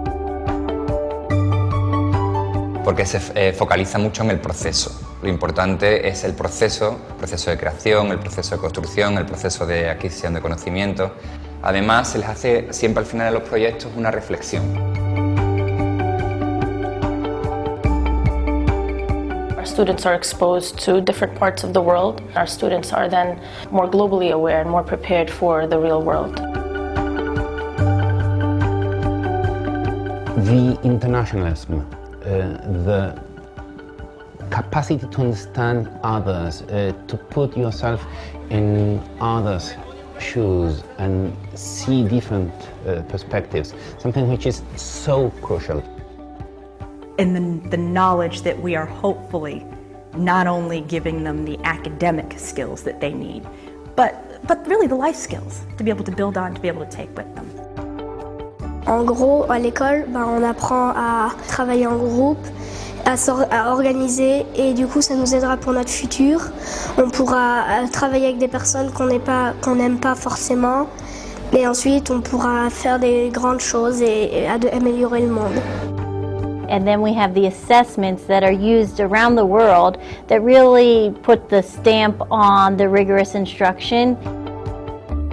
Porque se focaliza mucho en el proceso. Lo importante es el proceso de creación, el proceso de construcción, el proceso de adquisición de conocimiento. Además, se les hace siempre al final de los proyectos una reflexión. Our students are exposed to different parts of the world. Our students are then more globally aware and more prepared for the real world. The internationalism, the capacity to understand others, to put yourself in others' shoes and see different perspectives, something which is so crucial. And the knowledge that we are hopefully not only giving them the academic skills that they need, but really the life skills to be able to build on, to be able to take with them. En gros, à l'école, on apprend à travailler en groupe, à organiser, et du coup ça nous aidera pour notre futur. On pourra travailler avec des personnes qu'on n'aime pas forcément, mais ensuite on pourra faire des grandes choses et améliorer le monde. And then we have the assessments that are used around the world that really put the stamp on the rigorous instruction.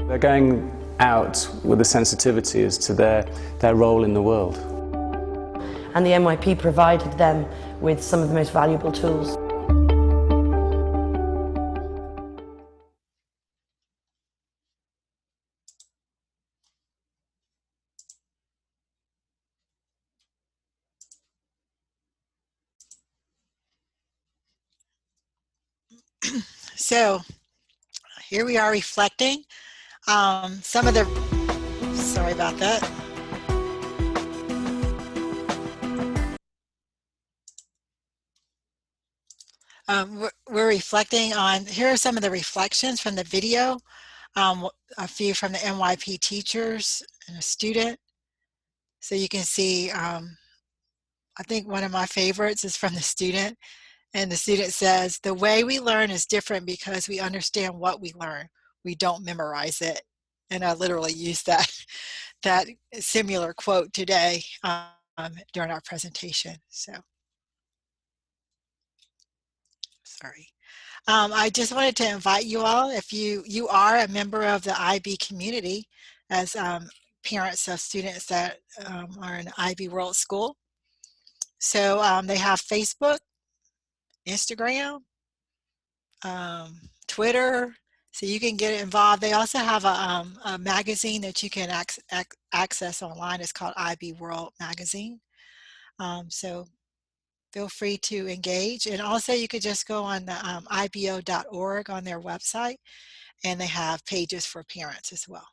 They're going out with the sensitivities to their role in the world. And the MYP provided them with some of the most valuable tools. So here we are reflecting. Some of the, sorry about that. We're reflecting on, here are some of the reflections from the video, a few from the MYP teachers and a student. So you can see, I think one of my favorites is from the student. And the student says, the way we learn is different because we understand what we learn. We don't memorize it. And I literally used that similar quote today during our presentation. So, sorry. I just wanted to invite you all, if you are a member of the IB community, as parents of students that are in IB World School. So they have Facebook, Instagram, Twitter, so you can get involved. They also have a magazine that you can access online. It's called IB World Magazine. So feel free to engage. And also you could just go on the ibo.org on their website, and they have pages for parents as well.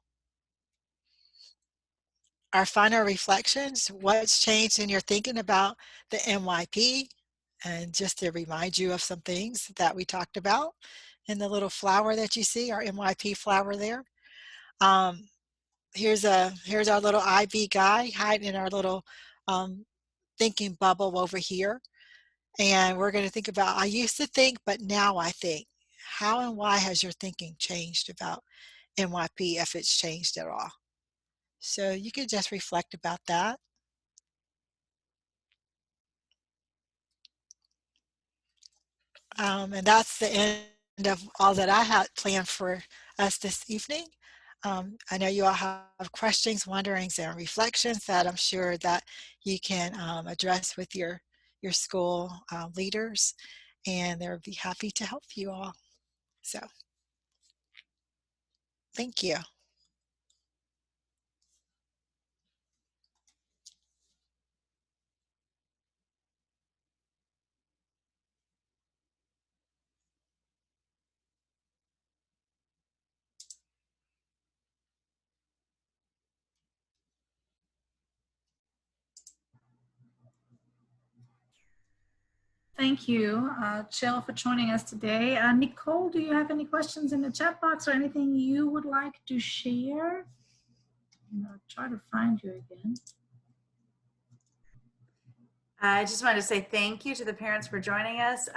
Our final reflections, what's changed in your thinking about the MYP? And just to remind you of some things that we talked about in the little flower that you see, our MYP flower there. Here's our little IB guy hiding in our little thinking bubble over here. And we're going to think about, I used to think, but now I think. How and why has your thinking changed about MYP, if it's changed at all? So you can just reflect about that. And that's the end of all that I had planned for us this evening. I know you all have questions, wonderings, and reflections that I'm sure that you can address with your school leaders, and they'll be happy to help you all. So, thank you. Thank you, Jill, for joining us today. Nicole, do you have any questions in the chat box or anything you would like to share? I'll try to find you again. I just wanted to say thank you to the parents for joining us.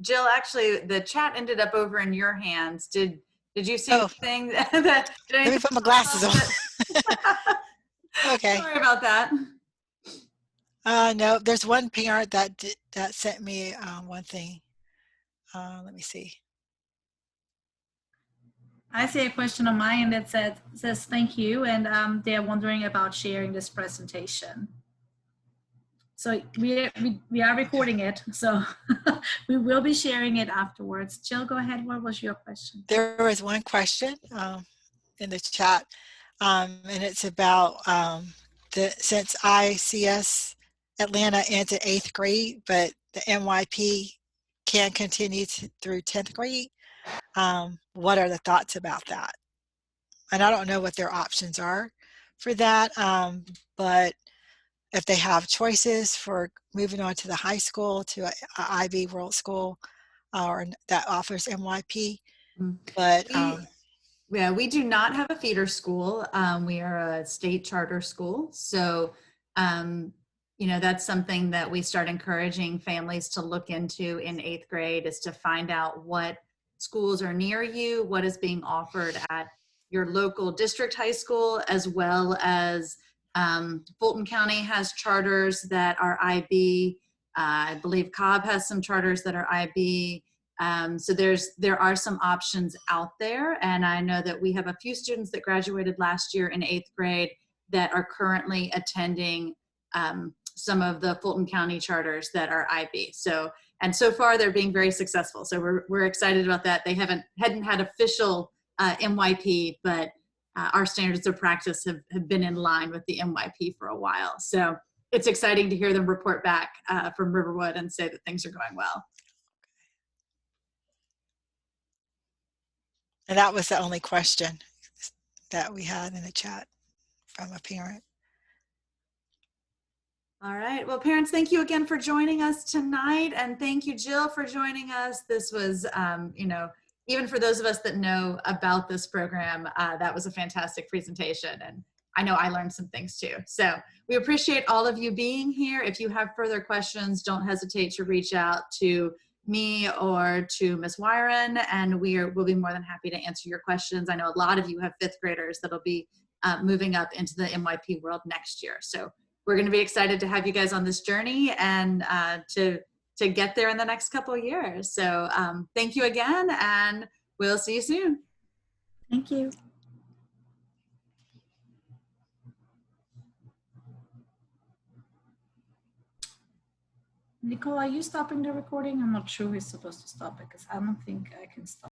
Jill, actually, the chat ended up over in your hands. Did you see anything that? Let me put my glasses on. Okay. Sorry about that. No, there's one parent that sent me one thing. Let me see. I see a question on my end that says thank you, and they're wondering about sharing this presentation. So we are recording it, so we will be sharing it afterwards. Jill, go ahead. What was your question? There was one question in the chat, and it's about since ICS Atlanta ends at 8th grade, but the MYP can continue through 10th grade. What are the thoughts about that? And I don't know what their options are for that, but if they have choices for moving on to the high school, to a IB World School, or that offers MYP. But yeah, we do not have a feeder school. We are a state charter school. So, you know, that's something that we start encouraging families to look into in 8th grade, is to find out what schools are near you, what is being offered at your local district high school, as well as Fulton County has charters that are IB. I believe Cobb has some charters that are IB. So there are some options out there, and I know that we have a few students that graduated last year in 8th grade that are currently attending some of the Fulton County charters that are IB. So, and so far they're being very successful. So we're excited about that. They hadn't had official MYP, but our standards of practice have been in line with the MYP for a while. So it's exciting to hear them report back from Riverwood and say that things are going well. And that was the only question that we had in the chat from a parent. All right. Well, parents, thank you again for joining us tonight. And thank you, Jill, for joining us. This was, you know, even for those of us that know about this program, that was a fantastic presentation. And I know I learned some things too. So we appreciate all of you being here. If you have further questions, don't hesitate to reach out to me or to Ms. Wyron, and we'll be more than happy to answer your questions. I know a lot of you have 5th graders that'll be moving up into the MYP world next year. So we're going to be excited to have you guys on this journey and to get there in the next couple of years. So thank you again, and we'll see you soon. Thank you. Nicole, are you stopping the recording? I'm not sure who's supposed to stop it because I don't think I can stop.